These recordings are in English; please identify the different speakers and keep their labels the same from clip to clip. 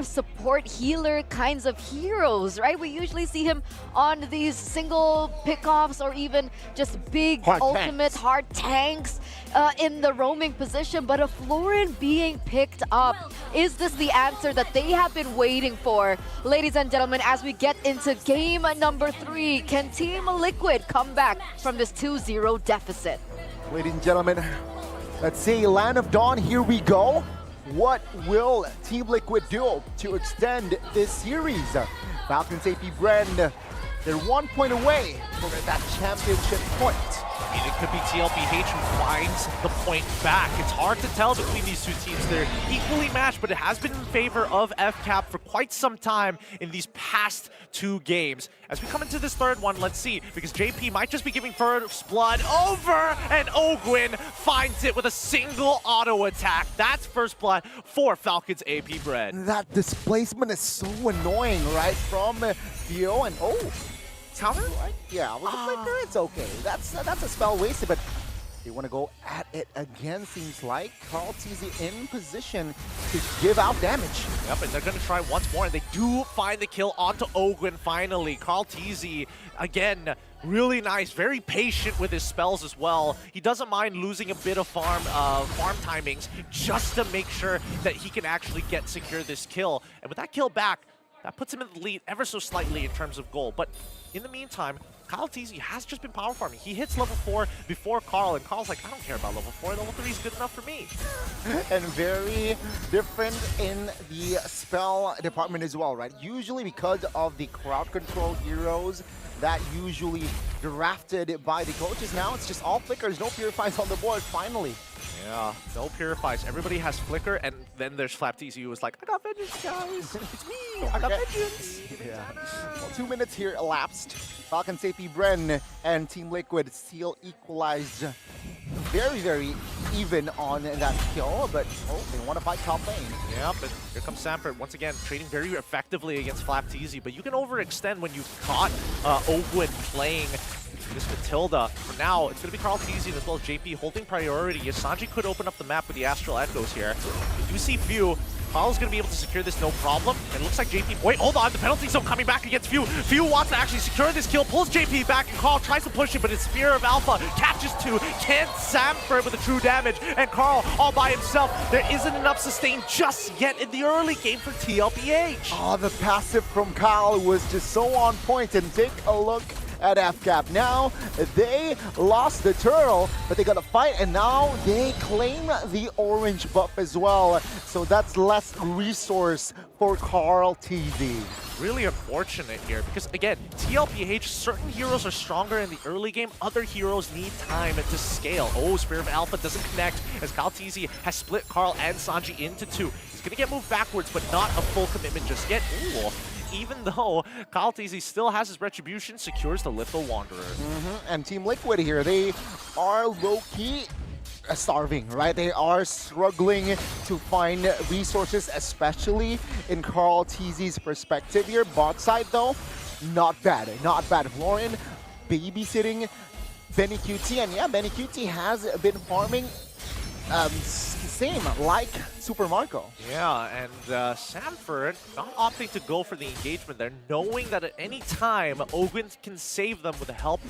Speaker 1: support healer kinds of heroes, right? We usually see him on these single pickoffs or even just big
Speaker 2: Hard
Speaker 1: ultimate
Speaker 2: tanks.
Speaker 1: hard tanks in the roaming position. But a Florin being picked up, is this the answer that they have been waiting for? Ladies and gentlemen, as we get into game number 3, can Team Liquid come back from this 2-0 deficit?
Speaker 2: Ladies and gentlemen, let's see, Land of Dawn, here we go. What will Team Liquid do to extend this series? Falcon's Apbren, they're 1 point away from that championship point.
Speaker 3: I mean, it could be TLPH who finds the point back. It's hard to tell between these two teams. They're equally matched, but it has been in favor of FCAP for quite some time in these past 2 games. As we come into this third one, let's see, because JP might just be giving first blood over, and Ogwin finds it with a single auto attack. That's first blood for Falcon's Apbren.
Speaker 2: That displacement is so annoying, right? From Theo and counter? Right? Yeah, with the flicker, it's okay. That's a spell wasted, but they want to go at it again, seems like. Carl TZ in position to give out damage.
Speaker 3: Yep, and they're going to try once more, and they do find the kill onto Ogwin finally. Carl TZ, again, really nice, very patient with his spells as well. He doesn't mind losing a bit of farm timings just to make sure that he can actually secure this kill. And with that kill back, that puts him in the lead ever so slightly in terms of goal. But in the meantime, Kyle TZ has just been power farming. He hits level 4 before Carl, and Carl's like, I don't care about level 4. Level 3 is good enough for me.
Speaker 2: And very different in the spell department as well, right? Usually because of the crowd control heroes that usually drafted by the coaches. Now it's just all flickers, no purifies on the board, finally.
Speaker 3: Yeah, no purifies. Everybody has flicker, and then there's FlapTZ who was like, I got vengeance, guys. It's me. I got vengeance.
Speaker 2: Yeah. Well, 2 minutes here elapsed. Falcon's Apbren and Team Liquid still equalized very, very even on that kill, but they want to fight top lane.
Speaker 3: Yeah, but here comes Sanford once again, trading very effectively against FlapTZ, but you can overextend when you've caught Ogwin playing this Matilda. For now, it's going to be Carl TZ as well as JP holding priority. As Sanji could open up the map with the Astral Echoes here. You do see Few. Carl's going to be able to secure this no problem. And it looks like JP... Wait, hold on. The penalty zone coming back against Few. Few wants to actually secure this kill, pulls JP back, and Carl tries to push him, but his Spear of Alpha catches 2. Can't Sanford with the true damage. And Carl all by himself. There isn't enough sustain just yet in the early game for TLPH.
Speaker 2: Oh, the passive from Kyle was just so on point. And take a look at FCAP. Now, they lost the turtle, but they got to fight, and now they claim the orange buff as well. So that's less resource for Carl TZ.
Speaker 3: Really unfortunate here because, again, TLPH, certain heroes are stronger in the early game. Other heroes need time to scale. Oh, Spear of Alpha doesn't connect as Kyle TZ has split Carl and Sanji into 2. He's going to get moved backwards, but not a full commitment just yet. Ooh. Even though Kyle TZ still has his retribution, secures the Little Wanderer.
Speaker 2: And Team Liquid here, they are low-key starving, right? They are struggling to find resources, especially in Carl TZ's perspective here. Bot side, though, not bad. Not bad. Florin babysitting Benny QT, and yeah, Benny QT has been farming same like Super Marco.
Speaker 3: Yeah, and Sanford not opting to go for the engagement there, knowing that at any time Ogwin can save them with the help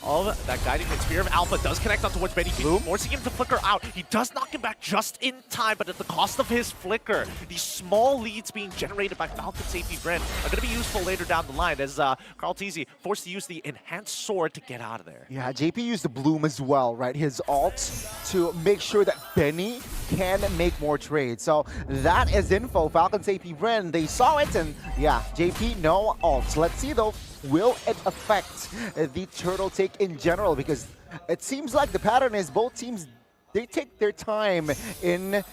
Speaker 3: of that guiding hit. Spear of Alpha does connect on towards Benny, forcing him to flicker out. He does knock him back just in time, but at the cost of his flicker. These small leads being generated by Falcon's Apbren are going to be useful later down the line as Carl TZ forced to use the enhanced sword to get out of there.
Speaker 2: Yeah, JP used the Bloom as well, right? His ult to make sure that Benny can make more trades. So that is info. Falcon's Apbren, they saw it, and yeah, JP, no ult. Let's see though, will it affect the turtle take in general? Because it seems like the pattern is both teams, they take their time in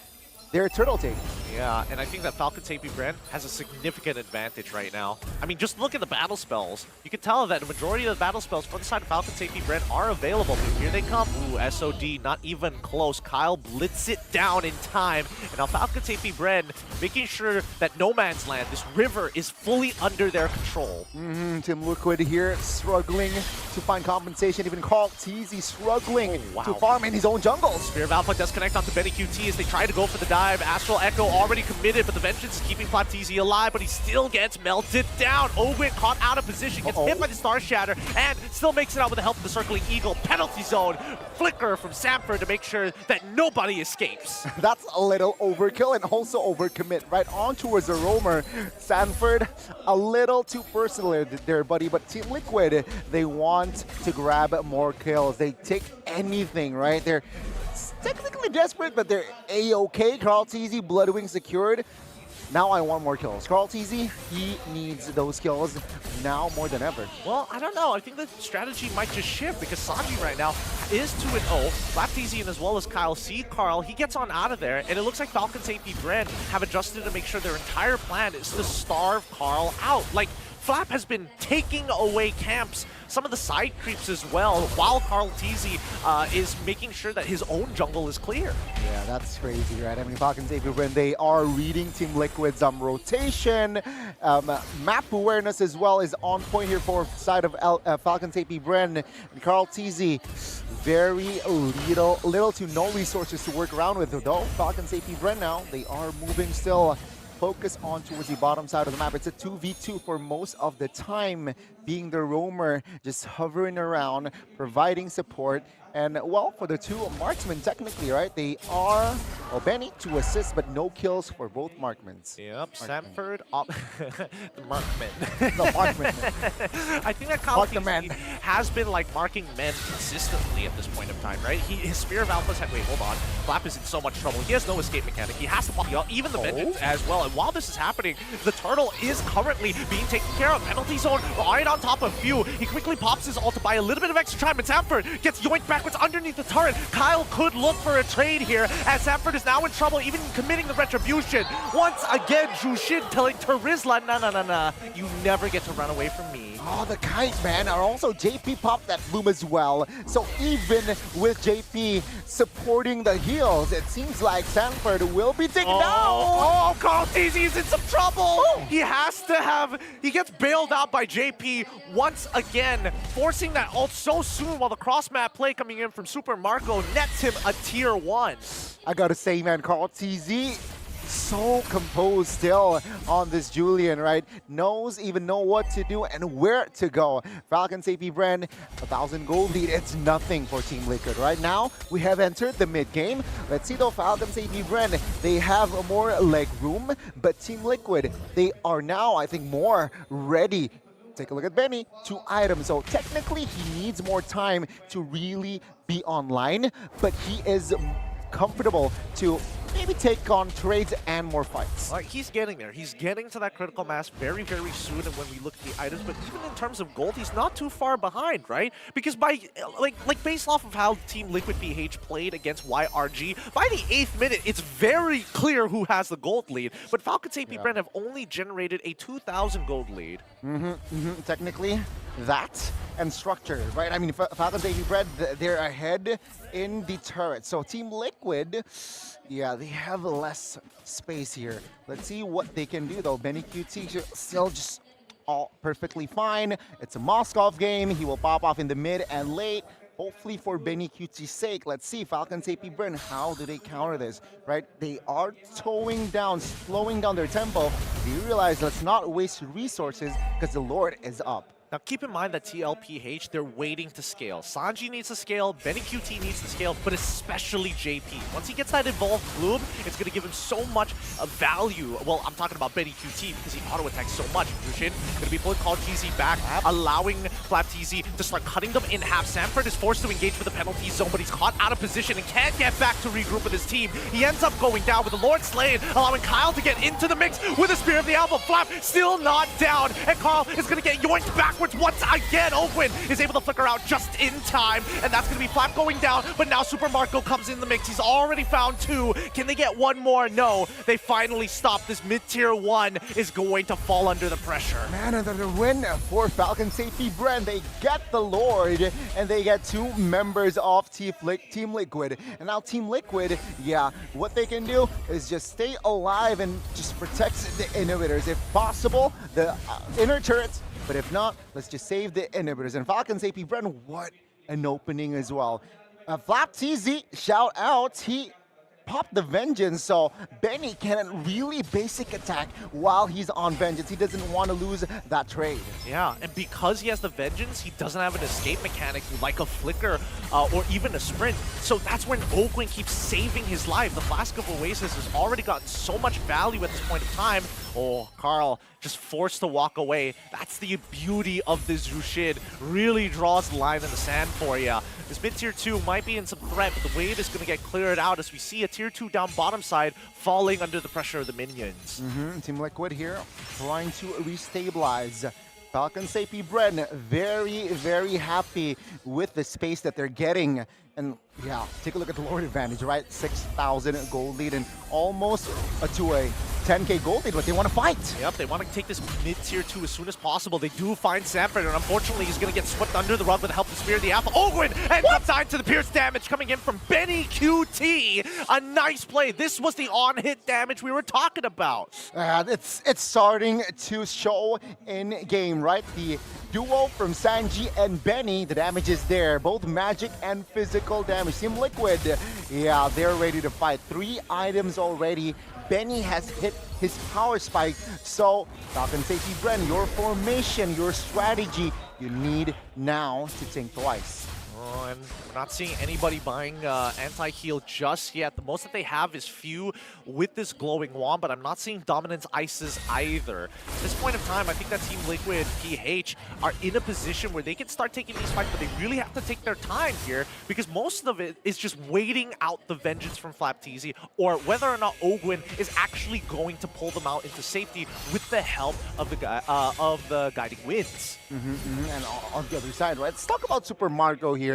Speaker 2: their turtle take.
Speaker 3: Yeah, and I think that Falcon's Apbren has a significant advantage right now. I mean, just look at the battle spells. You can tell that the majority of the battle spells for the side of Falcon's Apbren are available. Here they come. Ooh, SOD, not even close. Kyle blitz it down in time. And now Falcon's Apbren making sure that no man's land, this river, is fully under their control.
Speaker 2: Team Liquid here struggling to find compensation. Even Carl Teasy struggling to farm in his own jungles.
Speaker 3: Spear of Alpha does connect onto Benny QT as they try to go for the dive. Astral Echo already committed, but the Vengeance is keeping Flapteezy alive, but he still gets melted down. Owen caught out of position, gets hit by the Star Shatter, and still makes it out with the help of the Circling Eagle. Penalty zone flicker from Sanford to make sure that nobody escapes.
Speaker 2: That's a little overkill and also overcommit right on towards the roamer. Sanford, a little too personal there, buddy, but Team Liquid, they want to grab more kills. They take anything, right? They're technically desperate, but they're A-okay. Carl Teasy, Bloodwing secured. Now I want more kills. Carl Teasy, he needs those kills now more than ever.
Speaker 3: Well, I don't know. I think the strategy might just shift because Sanji right now is 2-0. Flapteezy and as well as Kyle see Carl. He gets on out of there, and it looks like Falcon's Apbren have adjusted to make sure their entire plan is to starve Carl out. Like, Flap has been taking away camps, some of the side creeps as well, while Carl Teasy is making sure that his own jungle is clear.
Speaker 2: Yeah, that's crazy, right? I mean, Falcon's Apbren, they are reading Team Liquid's rotation. Map awareness as well is on point here for side of Falcon's Apbren. And Carl Teasy, very little to no resources to work around with, though. Falcon's Apbren now, they are moving still. Focus on towards the bottom side of the map. It's a 2v2 for most of the time, being the roamer, just hovering around, providing support. And, well, for the two marksmen, technically, right, they are, well, Benny, 2 assists, but no kills for both markmans.
Speaker 3: Yep, Sanford, the markman.
Speaker 2: The markman.
Speaker 3: I think that Kyle Teasy has been, like, marking men consistently at this point of time, right? His Spear of Alpha's had, wait, hold on. Flap is in so much trouble. He has no escape mechanic. He has to block even the Vengeance as well. And while this is happening, the Turtle is currently being taken care of. Penalty zone right on top of Few. He quickly pops his ult to buy a little bit of extra time, and Sanford gets yoinked backwards underneath the turret. Kyle could look for a trade here, as Sanford is now in trouble, even committing the retribution. Once again, Jushin telling Terizla, nah, you never get to run away from me.
Speaker 2: Oh, the kite, man. And also, JP popped that boom as well. So even with JP supporting the heals, it seems like Sanford will be taken down.
Speaker 3: Oh, Carl Teasy is in some trouble. He has to have, he gets bailed out by JP once again, forcing that ult so soon while the cross-map play coming in from Super Marco nets him a tier 1.
Speaker 2: I gotta say, man, Carl Teasy, so composed still on this Julian, right? Even know what to do and where to go. Falcon's Apbren, 1,000 gold lead. It's nothing for Team Liquid. Right now, we have entered the mid-game. Let's see though, Falcon's Apbren, they have more leg room, but Team Liquid, they are now, I think, more ready. Take a look at Benny, 2 items. So technically, he needs more time to really be online, but he is comfortable to maybe take on trades and more fights.
Speaker 3: Like, he's getting there. He's getting to that critical mass very, very soon. And when we look at the items, but even in terms of gold, he's not too far behind, right? Because by like based off of how Team Liquid PH played against YRG, by the 8th minute, it's very clear who has the gold lead. But Falcon's Apbren have only generated a 2,000 gold lead.
Speaker 2: Technically, that and structure, right? I mean, Falcon's Apbren, they're ahead in the turret. So Team Liquid, yeah, they have less space here. Let's see what they can do, though. Benny QT still just all perfectly fine. It's a Moskov game. He will pop off in the mid and late. Hopefully for Benny QT's sake. Let's see, Falcon's Apbren, how do they counter this, right? They are slowing down their tempo. They realize let's not waste resources because the Lord is up.
Speaker 3: Now keep in mind that TLPH, they're waiting to scale. Sanji needs to scale, Benny QT needs to scale, but especially JP. Once he gets that evolved bloom, it's going to give him so much value. Well, I'm talking about Benny QT because he auto-attacks so much. Jushin going to be pulling Carl Teasy back, allowing Flapteezy to start cutting them in half. Sanford is forced to engage with the penalty zone, but he's caught out of position and can't get back to regroup with his team. He ends up going down with the Lord Slain, allowing Kyle to get into the mix with a Spear of the Alpha. Flap still not down, and Carl is going to get yoinked back backwards once again. Ogwin is able to flicker out just in time, and that's going to be Flap going down, but now Super Marco comes in the mix. He's already found 2. Can they get 1 more? No. They finally stop. This mid-tier 1 is going to fall under the pressure.
Speaker 2: Man, another win for Falcon Safety Bren. They get the Lord, and they get 2 members of Team Liquid. And now Team Liquid, yeah, what they can do is just stay alive and just protect the inhibitors. If possible, the inner turrets, but if not, let's just save the inhibitors. And Falcon Safety Bren, what an opening as well. Flap TZ, shout out, he popped the Vengeance, so Benny can really basic attack while he's on Vengeance. He doesn't want to lose that trade.
Speaker 3: Yeah, and because he has the Vengeance, he doesn't have an escape mechanic like a Flicker or even a Sprint. So that's when Ogwin keeps saving his life. The Flask of Oasis has already gotten so much value at this point of time. Oh, Carl just forced to walk away. That's the beauty of this Zushid. Really draws the line in the sand for you. This mid-tier 2 might be in some threat, but the wave is going to get cleared out as we see a tier 2 down bottom side falling under the pressure of the minions.
Speaker 2: Team Liquid here trying to restabilize. Falcon Safety Bren very, very happy with the space that they're getting. And yeah, take a look at the Lord advantage, right? 6,000 gold lead and almost to a 10k gold lead, but they want to fight.
Speaker 3: Yep, they want to take this mid-tier 2 as soon as possible. They do find Sanford, and unfortunately he's going to get swept under the rug with the help of Spear the Alpha. Ogwin ends up tied to the pierce damage coming in from Benny QT. A nice play. This was the on-hit damage we were talking about.
Speaker 2: It's starting to show in game, right? The duo from Sanji and Benny, the damage is there. Both magic and physical damage. Team Liquid, yeah, they're ready to fight. 3 items already. Benny has hit his power spike. So, Falcon Safety Bren, your formation, your strategy, you need now to think twice.
Speaker 3: Oh, and we're not seeing anybody buying anti-heal just yet. The most that they have is few with this glowing wand, but I'm not seeing dominance ices either. At this point of time, I think that Team Liquid, PH, are in a position where they can start taking these fights, but they really have to take their time here because most of it is just waiting out the vengeance from Flapteezy or whether or not Ogwin is actually going to pull them out into safety with the help of the guiding winds.
Speaker 2: And on the other side, right? Let's talk about Super Marco here.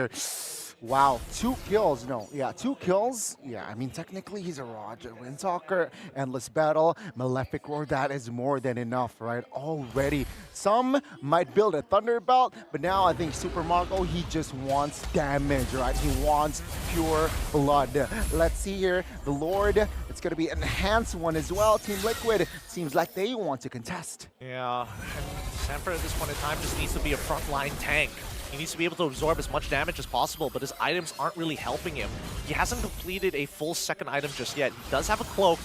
Speaker 2: Wow, 2 kills. No, yeah, 2 kills. Yeah, I mean, technically he's a Roger Windtalker. Endless Battle, Malefic Roar, that is more than enough, right? Already. Some might build a Thunderbolt, but now I think Super Marco, he just wants damage, right? He wants pure blood. Let's see here. The Lord, it's going to be an enhanced one as well. Team Liquid, seems like they want to contest.
Speaker 3: Yeah, and Sanford at this point in time just needs to be a frontline tank. He needs to be able to absorb as much damage as possible, but his items aren't really helping him. He hasn't completed a full second item just yet. He does have a cloak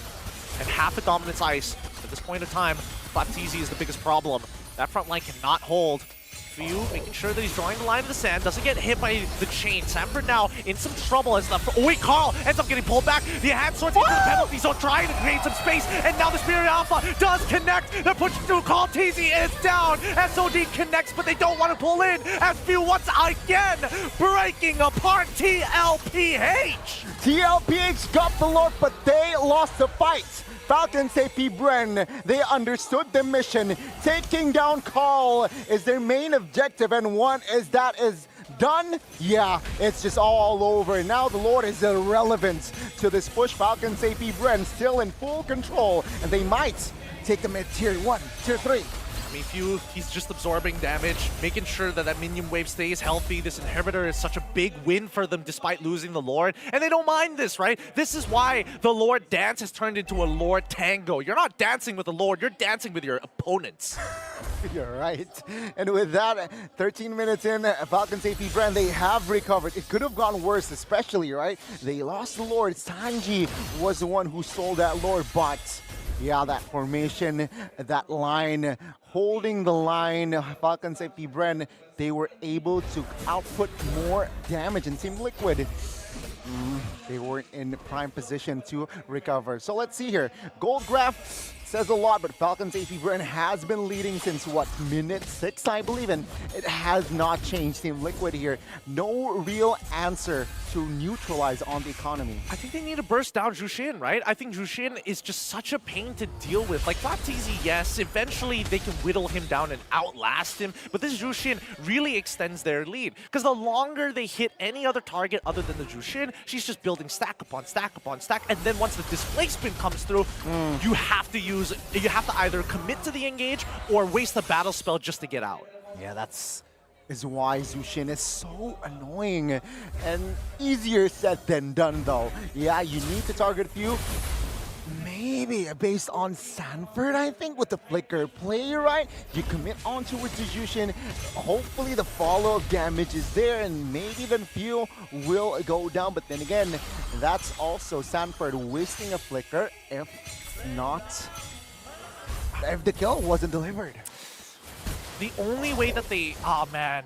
Speaker 3: and half a dominance ice. At this point in time, Flapteezy is the biggest problem. That front line cannot hold. Few making sure that he's drawing the line in the sand, doesn't get hit by the chain. Sanford now in some trouble as the... Oh wait, Carl ends up getting pulled back. The hand swords into the penalty zone, trying to create some space, and now the Spirit Alpha does connect. They're pushing through. Carl TZ is down. SOD connects, but they don't want to pull in as Few once again breaking apart TLPH.
Speaker 2: TLPH got the Lord, but they lost the fight. Falcon Safety Bren, they understood the mission. Taking down Carl is their main objective, and once that is done, yeah, it's just all over. Now the Lord is irrelevant to this push. Falcon Safety Bren still in full control, and they might take them at tier 1, tier 3.
Speaker 3: I mean, Few, he's just absorbing damage, making sure that that minion wave stays healthy. This inhibitor is such a big win for them despite losing the Lord. And they don't mind this, right? This is why the Lord dance has turned into a Lord tango. You're not dancing with the Lord, you're dancing with your opponents.
Speaker 2: You're right. And with that, 13 minutes in, Falcon Safety Bren, they have recovered. It could have gone worse, especially, right? They lost the Lord. Sanji was the one who stole that Lord, but yeah, that formation, that line, holding the line, Falcon Safety Bren, they were able to output more damage. And Team Liquid, they weren't in prime position to recover. So let's see here. Gold Graph, says a lot, but Falcon's Apbren has been leading since, what, minute 6, I believe, and it has not changed. Team Liquid here, no real answer to neutralize on the economy.
Speaker 3: I think they need to burst down Jushin, right? I think Jushin is just such a pain to deal with. Like, FlapTZ, yes, eventually they can whittle him down and outlast him, but this Jushin really extends their lead. Because the longer they hit any other target other than the Jushin, she's just building stack upon stack upon stack, and then once the displacement comes through, you have to either commit to the engage or waste the battle spell just to get out.
Speaker 2: Yeah, is why Jushin is so annoying and easier said than done though. Yeah, you need to target a few. Maybe based on Sanford, I think, with the flicker play, right? You commit onto it to Jushin. Hopefully the follow-up damage is there and maybe the few will go down. But then again, that's also Sanford wasting a flicker if the kill wasn't delivered.
Speaker 3: The only way that they... Oh, man.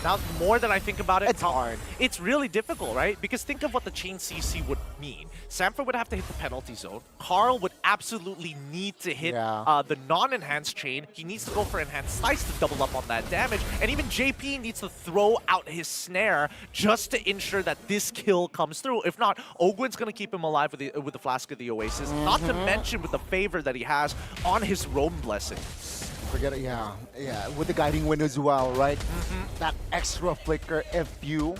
Speaker 3: Now, the more that I think about it...
Speaker 2: It's hard.
Speaker 3: It's really difficult, right? Because think of what the chain CC would mean. Sanford would have to hit the penalty zone. Carl would absolutely need to hit the non-enhanced chain. He needs to go for enhanced slice to double up on that damage. And even JP needs to throw out his snare just to ensure that this kill comes through. If not, Ogwen's going to keep him alive with the Flask of the Oasis. Not to mention with the favor that he has on his Roam Blessing.
Speaker 2: Forget it, yeah, with the guiding wind as well, right? That extra flicker if you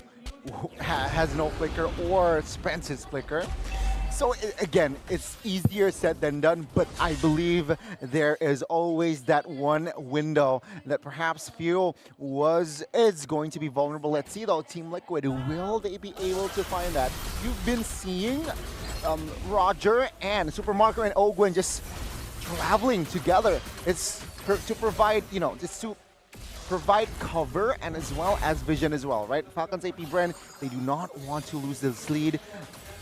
Speaker 2: has no flicker or spends his flicker. So again, it's easier said than done, but I believe there is always that one window that perhaps Few is going to be vulnerable. Let's see though, Team Liquid, will they be able to find that? You've been seeing Roger and Super Marco and Ogwen just traveling together. It's to provide, just to provide cover and as well as vision as well, right? Falcon's Apbren, they do not want to lose this lead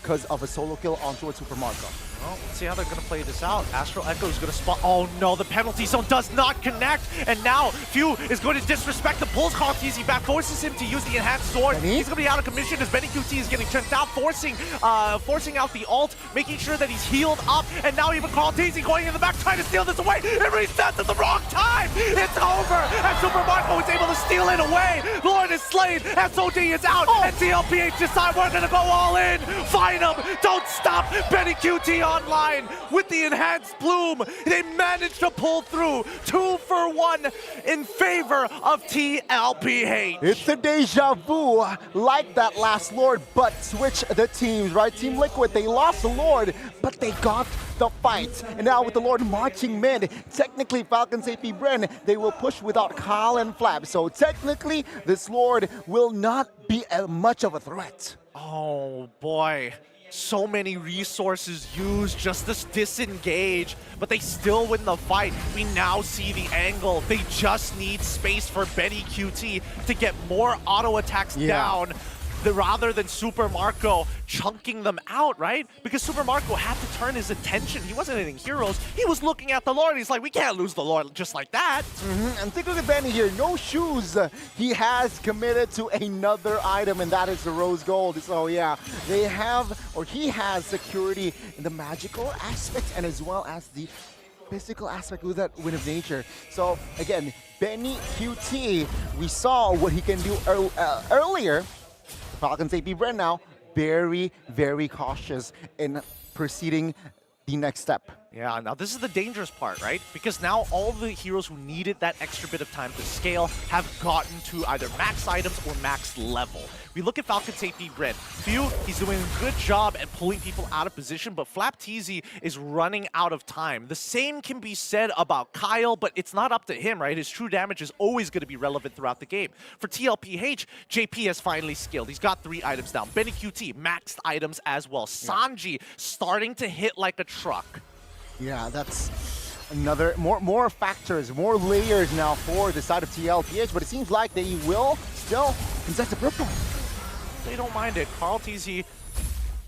Speaker 2: because of a solo kill onto a Super Marco.
Speaker 3: Well, let's see how they're going to play this out. Astral Echo is going to spot... Oh no, the penalty zone does not connect. And now Few is going to disrespect the pulls. CarlTZ back, forces him to use the enhanced sword. He's going to be out of commission as BennyQT is getting turned out, forcing out the ult, making sure that he's healed up. And now even CarlTZ going in the back, trying to steal this away. It resets at the wrong time. It's over. And Super Marco is able to steal it away. Lord is slain. SOD is out. And TLPH decide we're going to go all in. Find him. Don't stop. BennyQT online with the enhanced bloom. They managed to pull through 2 for 1 in favor of TLPH.
Speaker 2: It's a deja vu like that last Lord, but switch the teams, right? Team Liquid, they lost the Lord, but they got the fight. And now with the Lord marching mid, technically Falcon's Apbren, they will push without Kyle and Flap. So technically, this Lord will not be much of a threat.
Speaker 3: Oh boy. So many resources used just to disengage, but they still win the fight. We now see the angle. They just need space for BennyQT to get more auto attacks down rather than Super Marco chunking them out, right? Because Super Marco had to turn his attention. He wasn't hitting heroes. He was looking at the Lord. He's like, we can't lose the Lord just like that.
Speaker 2: And think of the Benny here. No shoes. He has committed to another item, and that is the Rose Gold. So yeah, they have, or he has security in the magical aspect and as well as the physical aspect with that Wind of Nature. So again, BennyQT, we saw what he can do earlier. Falcon's Apbren now very, very cautious in proceeding the next step.
Speaker 3: Yeah, now this is the dangerous part, right? Because now all the heroes who needed that extra bit of time to scale have gotten to either max items or max level. We look at Falcon's Apbren. Few, he's doing a good job at pulling people out of position, but FlapTZ is running out of time. The same can be said about Kyle, but it's not up to him, right? His true damage is always going to be relevant throughout the game. For TLPH, JP has finally scaled. He's got 3 items down. BennyQT, maxed items as well. Sanji starting to hit like a truck.
Speaker 2: Yeah, that's another more factors, more layers now for the side of TLPH, but it seems like they will still contest the purple.
Speaker 3: They don't mind it. CarlTZ,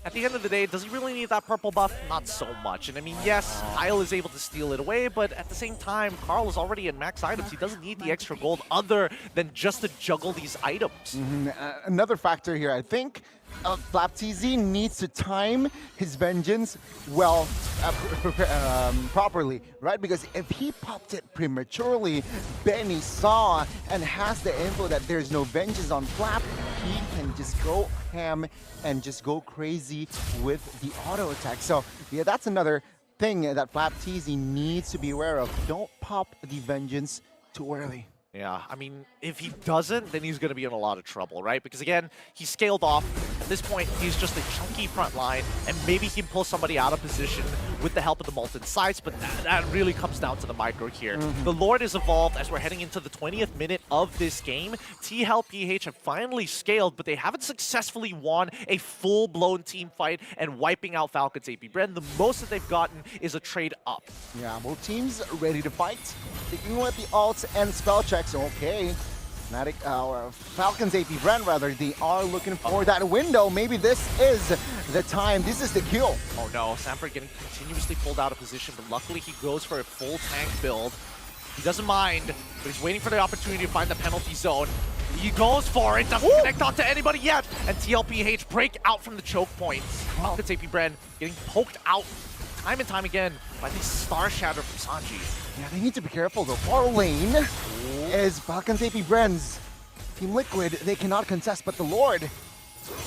Speaker 3: at the end of the day, does he really need that purple buff? Not so much. And I mean, yes, Kyle is able to steal it away, but at the same time, Carl is already in max items. He doesn't need the extra gold other than just to juggle these items.
Speaker 2: Another factor here, I think Flaptz needs to time his vengeance well, properly, right? Because if he popped it prematurely, Benny saw and has the info that there's no vengeance on Flap, he can just go ham and just go crazy with the auto attack. So yeah, that's another thing that Flaptz needs to be aware of. Don't pop the vengeance too early.
Speaker 3: Yeah, I mean, if he doesn't, then he's going to be in a lot of trouble, right? Because again, he scaled off. At this point, he's just a chunky front line, and maybe he can pull somebody out of position with the help of the Molten Sights, but that really comes down to the micro here. The Lord is evolved as we're heading into the 20th minute of this game. TLPH have finally scaled, but they haven't successfully won a full-blown team fight and wiping out Falcon's Apbren. The most that they've gotten is a trade up.
Speaker 2: Yeah, both teams ready to fight. Taking with the ults and spell checks. Okay. Falcon's Apbren, rather, they are looking for that window. Maybe this is the time. This is the kill.
Speaker 3: Oh no, Samford getting continuously pulled out of position, but luckily he goes for a full tank build. He doesn't mind, but he's waiting for the opportunity to find the penalty zone. He goes for it, doesn't connect onto anybody yet, and TLPH break out from the choke points. Falcon's Apbren getting poked out time and time again by the Star Shatter from Sanji.
Speaker 2: Yeah, they need to be careful though. Far lane is Falcon's Apbren's. Team Liquid, they cannot contest, but the Lord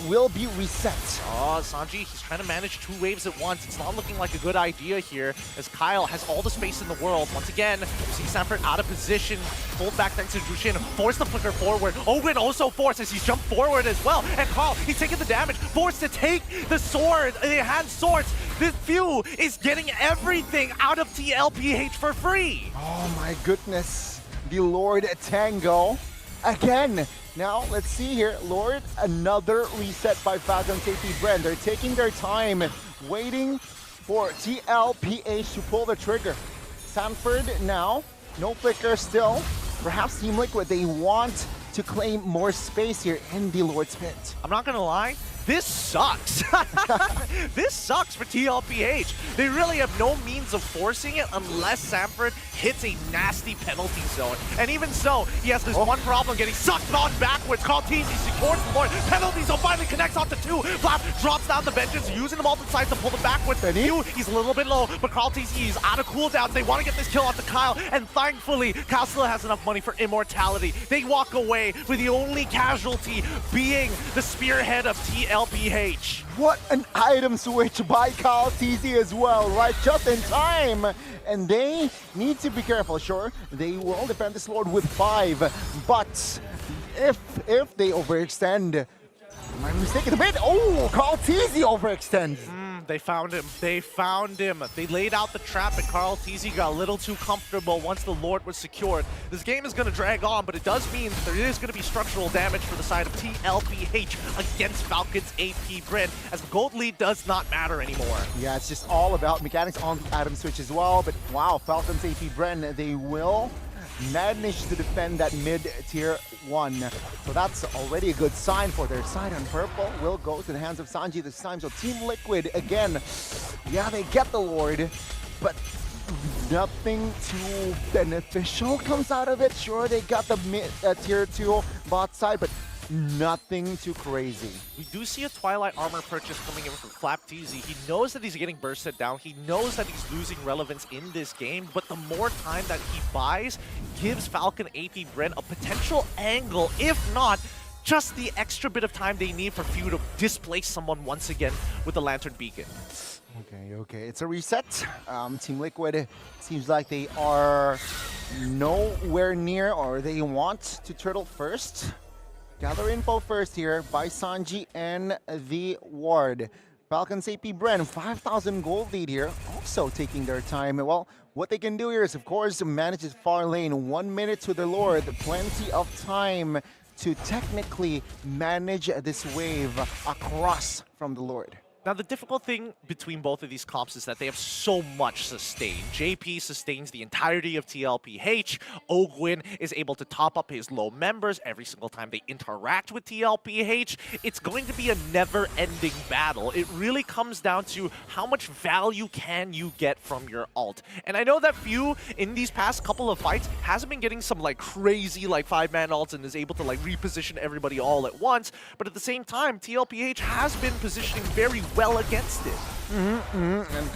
Speaker 2: will be reset.
Speaker 3: Oh, Sanji, he's trying to manage two waves at once. It's not looking like a good idea here, as Kyle has all the space in the world. Once again, you see Samford out of position, pulled back thanks to Jushin, forced the flicker forward. Owen also forced as he's jumped forward as well. And Carl, he's taking the damage, forced to take the sword, the hand swords. This Few is getting everything out of TLPH for free.
Speaker 2: Oh my goodness. The Lord Tango again. Now, let's see here. Lord, another reset by Falcon's Apbren. They're taking their time, waiting for TLPH to pull the trigger. Samford now, no flicker still. Perhaps Team Liquid, they want to claim more space here in the Lord's pit.
Speaker 3: I'm not gonna lie, this sucks. This sucks for TLPH. They really have no means of forcing it unless Samford hits a nasty penalty zone. And even so, he has this one problem, getting sucked on backwards. Carl Teasy secures the Lord. Penalty zone finally connects onto two. Flap drops down the vengeance, using the Molten Sights to pull them backwards. He's a little bit low, but Carl Teasy is out of cooldowns. They want to get this kill onto Kyle, and thankfully, Kyle still has enough money for immortality. They walk away with the only casualty being the spearhead of TLPH.
Speaker 2: What an item switch by Kyle TZ as well, right? Just in time. And they need to be careful. Sure, they will defend this Lord with 5, but if they overextend, am I mistaken a bit? Oh, Kyle TZ overextends.
Speaker 3: They found him. They found him. They laid out the trap, and Carl TZ got a little too comfortable once the Lord was secured. This game is going to drag on, but it does mean there is going to be structural damage for the side of TLPH against Falcon's Apbren, as the gold lead does not matter anymore.
Speaker 2: Yeah, it's just all about mechanics on the item switch as well, but wow, Falcon's Apbren, they will manage to defend that mid-tier 1. So that's already a good sign for their side, and purple will go to the hands of Sanji this time. So Team Liquid, again, yeah, they get the Lord, but nothing too beneficial comes out of it. Sure, they got the mid-tier 2 bot side, but nothing too crazy.
Speaker 3: We do see a Twilight armor purchase coming in from Flaptz. He knows that he's getting bursted down. He knows that he's losing relevance in this game, but the more time that he buys gives Falcon Apbren a potential angle, if not just the extra bit of time they need for Few to displace someone once again with the Lantern Beacon.
Speaker 2: Okay, it's a reset. Team Liquid seems like they are nowhere near, or they want to turtle first. Gather info first here by Sanji and the Ward. Falcon's Apbren, 5,000 gold lead here, also taking their time. Well, what they can do here is, of course, manage this far lane. 1 minute to the Lord, plenty of time to technically manage this wave across from the Lord.
Speaker 3: Now, the difficult thing between both of these comps is that they have so much sustain. JP sustains the entirety of TLPH. Ogwin is able to top up his low members every single time they interact with TLPH. It's going to be a never-ending battle. It really comes down to how much value can you get from your ult. And I know that Few, in these past couple of fights, hasn't been getting some like crazy like 5-man ults and is able to like reposition everybody all at once. But at the same time, TLPH has been positioning very well against it.
Speaker 2: And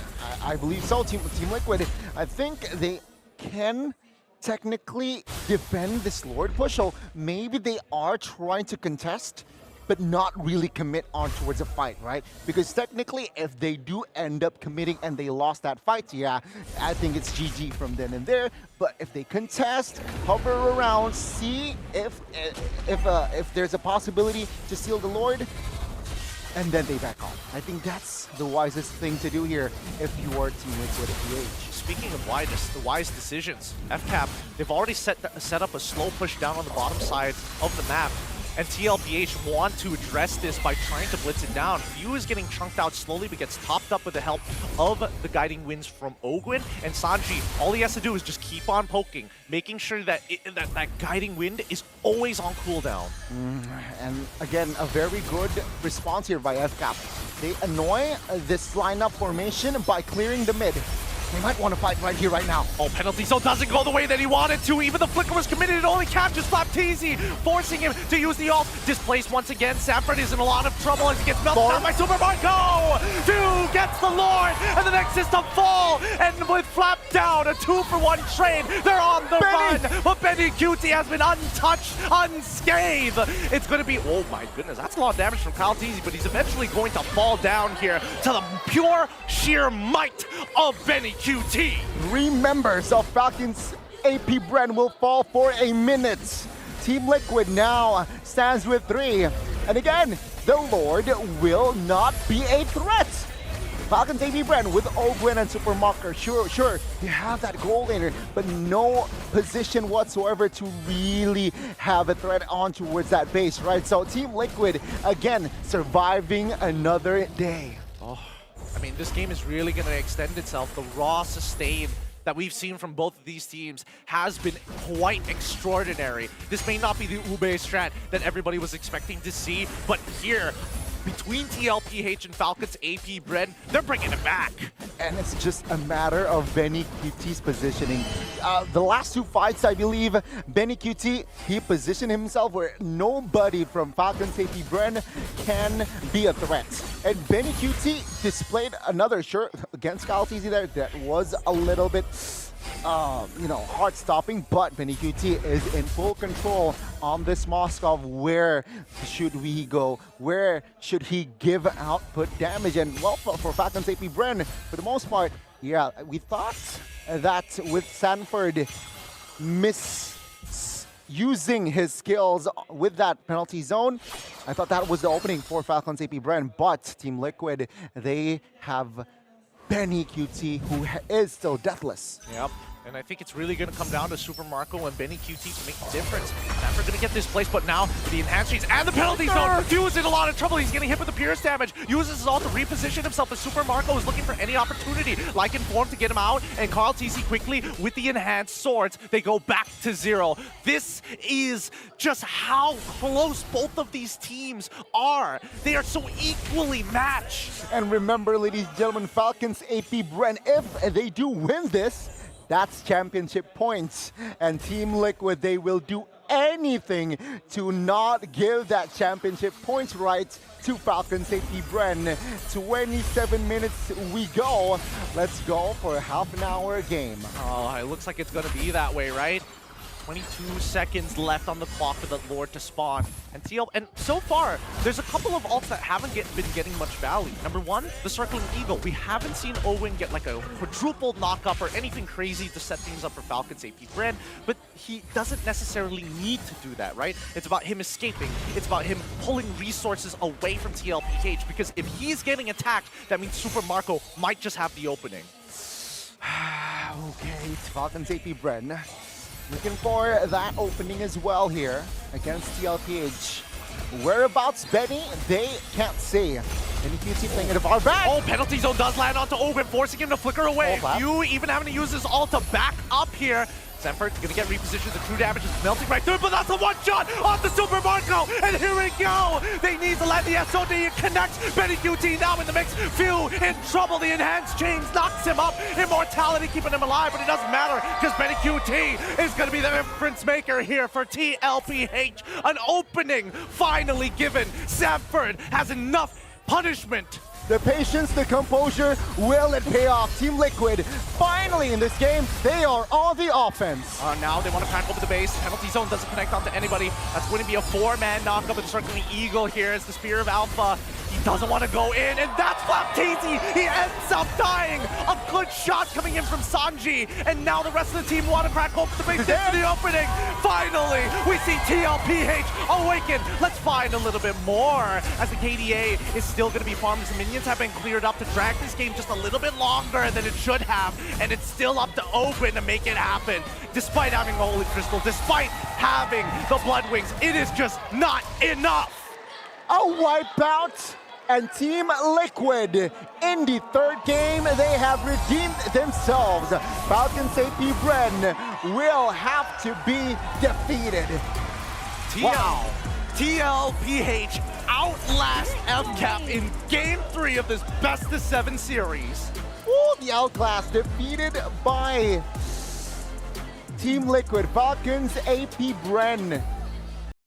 Speaker 2: I believe so. Team Liquid, I think they can technically defend this Lord push. So maybe they are trying to contest, but not really commit on towards a fight, right? Because technically, if they do end up committing and they lost that fight, yeah, I think it's GG from then and there. But if they contest, hover around, see if there's a possibility to steal the Lord, and then they back off. I think that's the wisest thing to do here if you are Team Liquid at PH.
Speaker 3: Speaking of wise decisions, FCAP, they've already set up a slow push down on the bottom side of the map. And TLPH want to address this by trying to blitz it down. Few is getting chunked out slowly, but gets topped up with the help of the guiding winds from Ogwin. And Sanji, all he has to do is just keep on poking, making sure that that guiding wind is always on cooldown.
Speaker 2: And again, a very good response here by FCAP. They annoy this lineup formation by clearing the mid. They might want to fight right here, right now.
Speaker 3: Oh, penalty zone doesn't go the way that he wanted to. Even the flicker was committed. It only captures Flapteezy, forcing him to use the ult. Displaced once again. Sanford is in a lot of trouble as he gets melted down by Super Marco. 2 gets the Lord, and the next is to fall. And with Flap down, a 2-for-1 trade. They're on the run, but Benny Cutie has been untouched, unscathed. It's going to be, oh my goodness, that's a lot of damage from Kyle Teasy, but he's eventually going to fall down here to the pure, sheer might of Benny QT.
Speaker 2: 3 members of Falcon's Apbren will fall for a minute. Team Liquid now stands with 3. And again, the Lord will not be a threat. Falcon's Apbren with Ogwin and Supermarker. Sure, you have that goal laner, but no position whatsoever to really have a threat on towards that base, right? So Team Liquid, again, surviving another day.
Speaker 3: I mean, this game is really going to extend itself. The raw sustain that we've seen from both of these teams has been quite extraordinary. This may not be the Ube strat that everybody was expecting to see, but here, between TLPH and Falcon's Apbren, they're bringing it back.
Speaker 2: And it's just a matter of Benny QT's positioning. The last 2 fights, I believe, Benny QT, he positioned himself where nobody from Falcon's Apbren can be a threat. And Benny QT displayed another, sure, against Kyle TZ there, that was a little bit, heart-stopping, but Benny QT is in full control on this Moskov. Where should we go? Where should he give output damage? And well, for Falcon's Apbren, for the most part, yeah, we thought that with Sanford misusing his skills with that penalty zone, I thought that was the opening for Falcon's Apbren, but Team Liquid, they have Benny QT, who is still deathless.
Speaker 3: Yep. And I think it's really going to come down to Super Marco and Benny QT to make the difference. Never going to get this place, but now the enhanced trees and the penalty zone. Few is in a lot of trouble. He's getting hit with the Pierce damage. Uses his ult to reposition himself, but Super Marco is looking for any opportunity, like Inform, to get him out. And Carl TC quickly, with the enhanced swords, they go back to 0. This is just how close both of these teams are. They are so equally matched.
Speaker 2: And remember, ladies and gentlemen, Falcon's Apbren, if they do win this, that's championship points. And Team Liquid, they will do anything to not give that championship points right to Falcon's Apbren. 27 minutes we go. Let's go for a half-an-hour game.
Speaker 3: Oh, it looks like it's going to be that way, right? 22 seconds left on the clock for the Lord to spawn. And so far, there's a couple of ults that haven't been getting much value. Number 1, the Circling Eagle. We haven't seen Owen get like a quadruple knockup or anything crazy to set things up for Falcon's Apbren, but he doesn't necessarily need to do that, right? It's about him escaping. It's about him pulling resources away from TLPH, because if he's getting attacked, that means Super Marco might just have the opening.
Speaker 2: Okay, it's Falcon's Apbren. Looking for that opening as well here against TLPH. Whereabouts Benny, they can't say. NQT playing it far back.
Speaker 3: Oh, penalty zone does land onto Owen, forcing him to flicker away.
Speaker 2: Oh,
Speaker 3: You even having to use his ult to back up here. Sanford gonna get repositioned, the true damage is melting right through, but that's a one-shot off the Super Marco, and here we go! They need to let the SOD connect. Benny QT now in the mix, Few in trouble, the enhanced chains knocks him up, immortality keeping him alive, but it doesn't matter, because Benny QT is gonna be the difference maker here for TLPH. An opening finally given. Sanford has enough punishment.
Speaker 2: The patience, the composure, will it pay off? Team Liquid, finally in this game, they are on the offense.
Speaker 3: Now they want to crack over the base. Penalty zone doesn't connect onto anybody. That's going to be a 4-man knockup and circling Eagle here as the Spear of Alpha. He doesn't want to go in, and that's Flapteezy. He ends up dying. A good shot coming in from Sanji, and now the rest of the team want to crack open the base into the opening. Finally, we see TLPH awaken. Let's find a little bit more as the KDA is still going to be farmed. The minions have been cleared up to drag this game just a little bit longer than it should have, and it's still up to Open to make it happen. Despite having the Holy Crystal, despite having the Blood Wings, it is just not enough.
Speaker 2: A wipeout, and Team Liquid in the third game, they have redeemed themselves. Falcon's Apbren will have to be defeated. Wow.
Speaker 3: TLPH outlast FCAP in Game 3 of this best-of-7 series.
Speaker 2: Ooh, the Outclass defeated by Team Liquid. Falcon's Apbren